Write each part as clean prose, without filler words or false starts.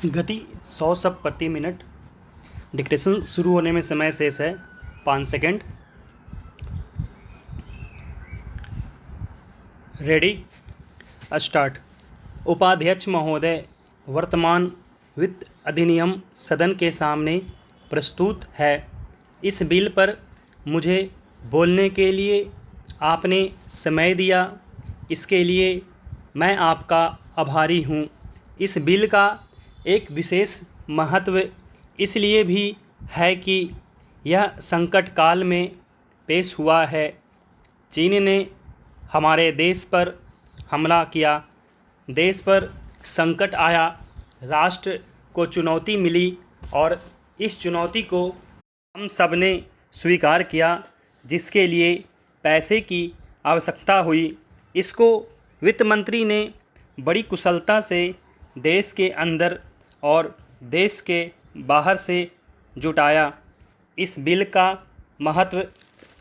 गति 100 शब्द प्रति मिनट। डिक्टेशन शुरू होने में समय शेष है 5 सेकंड। Ready, start. उपाध्यक्ष महोदय, वर्तमान वित्त अधिनियम सदन के सामने प्रस्तुत है। इस बिल पर मुझे बोलने के लिए आपने समय दिया, इसके लिए मैं आपका आभारी हूँ। इस बिल का एक विशेष महत्व इसलिए भी है कि यह संकट काल में पेश हुआ है। चीन ने हमारे देश पर हमला किया, देश पर संकट आया, राष्ट्र को चुनौती मिली और इस चुनौती को हम सब ने स्वीकार किया, जिसके लिए पैसे की आवश्यकता हुई। इसको वित्त मंत्री ने बड़ी कुशलता से देश के अंदर और देश के बाहर से जुटाया। इस बिल का महत्व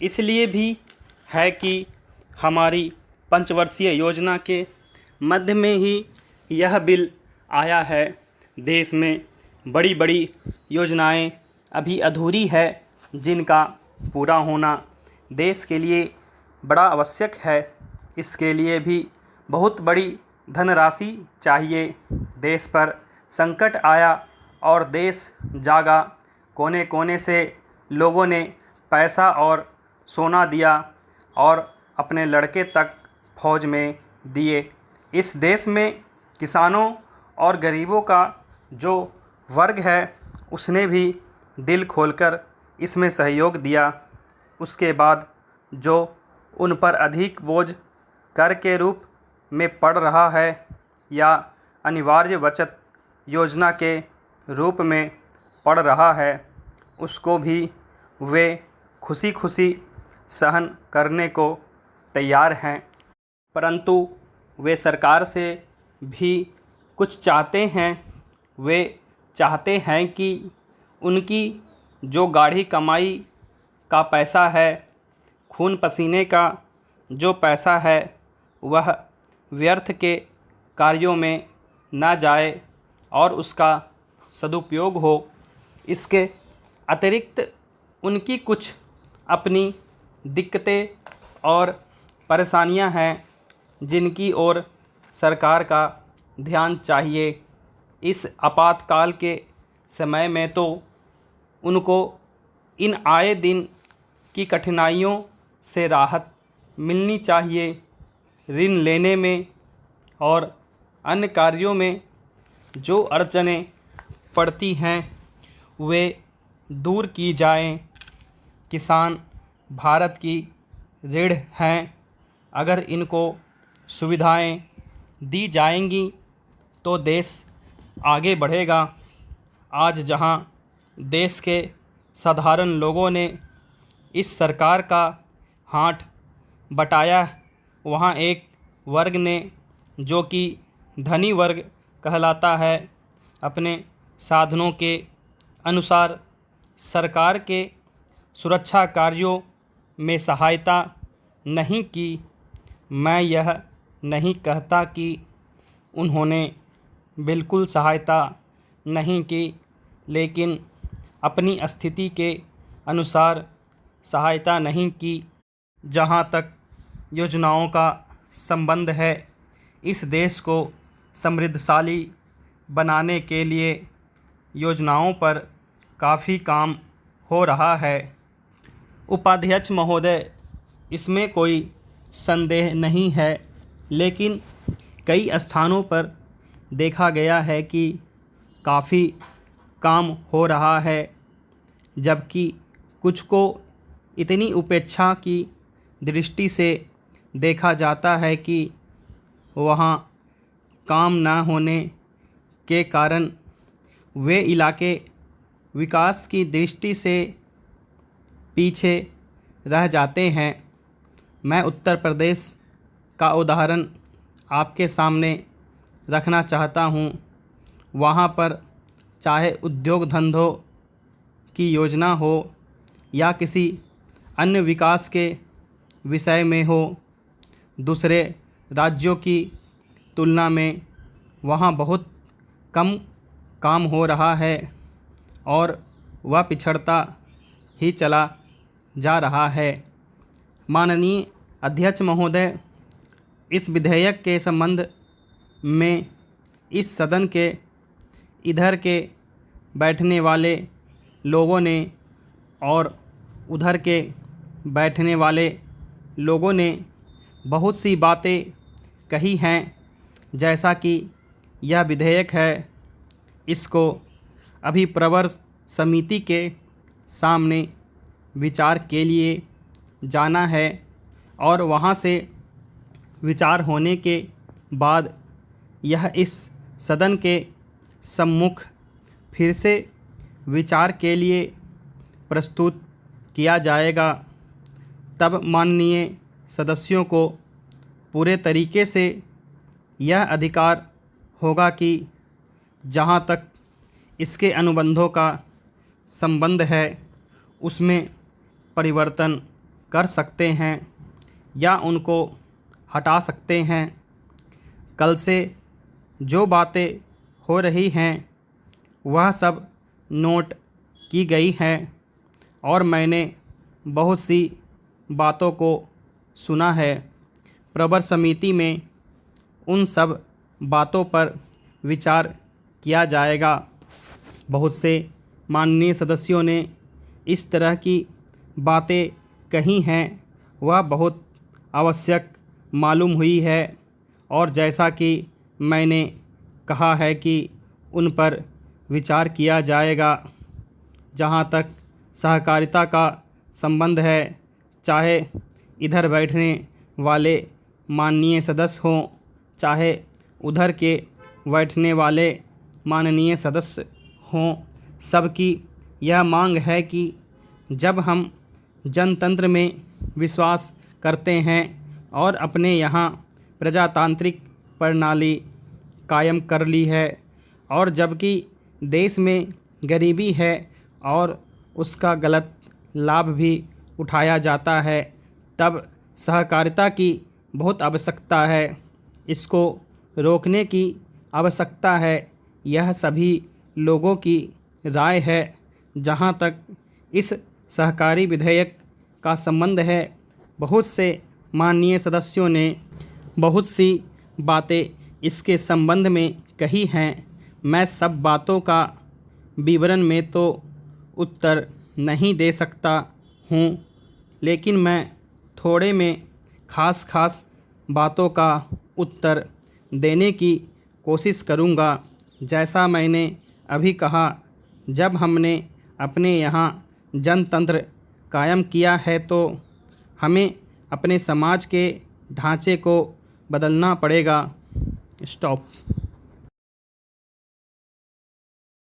इसलिए भी है कि हमारी पंचवर्षीय योजना के मध्य में ही यह बिल आया है। देश में बड़ी बड़ी योजनाएं अभी अधूरी है, जिनका पूरा होना देश के लिए बड़ा आवश्यक है। इसके लिए भी बहुत बड़ी धनराशि चाहिए। देश पर संकट आया और देश जागा। कोने कोने से लोगों ने पैसा और सोना दिया और अपने लड़के तक फौज में दिए। इस देश में किसानों और गरीबों का जो वर्ग है, उसने भी दिल खोलकर इसमें सहयोग दिया। उसके बाद जो उन पर अधिक बोझ कर के रूप में पड़ रहा है या अनिवार्य बचत योजना के रूप में पड़ रहा है, उसको भी वे खुशी खुशी सहन करने को तैयार हैं। परंतु वे सरकार से भी कुछ चाहते हैं। वे चाहते हैं कि उनकी जो गाढ़ी कमाई का पैसा है, खून पसीने का जो पैसा है, वह व्यर्थ के कार्यों में ना जाए और उसका सदुपयोग हो। इसके अतिरिक्त उनकी कुछ अपनी दिक्कतें और परेशानियां हैं, जिनकी ओर सरकार का ध्यान चाहिए। इस आपातकाल के समय में तो उनको इन आए दिन की कठिनाइयों से राहत मिलनी चाहिए। ऋण लेने में और अन्य कार्यों में जो अड़चनें पड़ती हैं, वे दूर की जाएं। किसान भारत की रीढ़ हैं। अगर इनको सुविधाएं दी जाएंगी तो देश आगे बढ़ेगा। आज जहां देश के साधारण लोगों ने इस सरकार का हाथ बटाया, वहां एक वर्ग ने, जो कि धनी वर्ग कहलाता है, अपने साधनों के अनुसार सरकार के सुरक्षा कार्यों में सहायता नहीं की। मैं यह नहीं कहता कि उन्होंने बिल्कुल सहायता नहीं की, लेकिन अपनी स्थिति के अनुसार सहायता नहीं की। जहाँ तक योजनाओं का संबंध है, इस देश को समृद्धशाली बनाने के लिए योजनाओं पर काफ़ी काम हो रहा है। उपाध्यक्ष महोदय, इसमें कोई संदेह नहीं है, लेकिन कई स्थानों पर देखा गया है कि काफ़ी काम हो रहा है, जबकि कुछ को इतनी उपेक्षा की दृष्टि से देखा जाता है कि वहाँ काम ना होने के कारण वे इलाके विकास की दृष्टि से पीछे रह जाते हैं। मैं उत्तर प्रदेश का उदाहरण आपके सामने रखना चाहता हूँ। वहाँ पर चाहे उद्योग धंधों की योजना हो या किसी अन्य विकास के विषय में हो, दूसरे राज्यों की तुलना में वहाँ बहुत कम काम हो रहा है और वह पिछड़ता ही चला जा रहा है। माननीय अध्यक्ष महोदय, इस विधेयक के संबंध में इस सदन के इधर के बैठने वाले लोगों ने और उधर के बैठने वाले लोगों ने बहुत सी बातें कही हैं। जैसा कि यह विधेयक है, इसको अभी प्रवर समिति के सामने विचार के लिए जाना है और वहाँ से विचार होने के बाद यह इस सदन के सम्मुख फिर से विचार के लिए प्रस्तुत किया जाएगा। तब माननीय सदस्यों को पूरे तरीके से यह अधिकार होगा कि जहाँ तक इसके अनुबंधों का संबंध है उसमें परिवर्तन कर सकते हैं या उनको हटा सकते हैं। कल से जो बातें हो रही हैं वह सब नोट की गई हैं और मैंने बहुत सी बातों को सुना है। प्रवर समिति में उन सब बातों पर विचार किया जाएगा। बहुत से माननीय सदस्यों ने इस तरह की बातें कही हैं, वह बहुत आवश्यक मालूम हुई है और जैसा कि मैंने कहा है कि उन पर विचार किया जाएगा। जहाँ तक सहकारिता का संबंध है, चाहे इधर बैठने वाले माननीय सदस्य हों, चाहे उधर के बैठने वाले माननीय सदस्य हों, सबकी यह मांग है कि जब हम जनतंत्र में विश्वास करते हैं और अपने यहाँ प्रजातांत्रिक प्रणाली कायम कर ली है और जबकि देश में गरीबी है और उसका गलत लाभ भी उठाया जाता है, तब सहकारिता की बहुत आवश्यकता है। इसको रोकने की आवश्यकता है। यह सभी लोगों की राय है। जहाँ तक इस सहकारी विधेयक का संबंध है, बहुत से माननीय सदस्यों ने बहुत सी बातें इसके संबंध में कही हैं। मैं सब बातों का विवरण में तो उत्तर नहीं दे सकता हूँ, लेकिन मैं थोड़े में खास बातों का उत्तर देने की कोशिश करूँगा। जैसा मैंने अभी कहा, जब हमने अपने यहाँ जनतंत्र कायम किया है तो हमें अपने समाज के ढांचे को बदलना पड़ेगा। स्टॉप।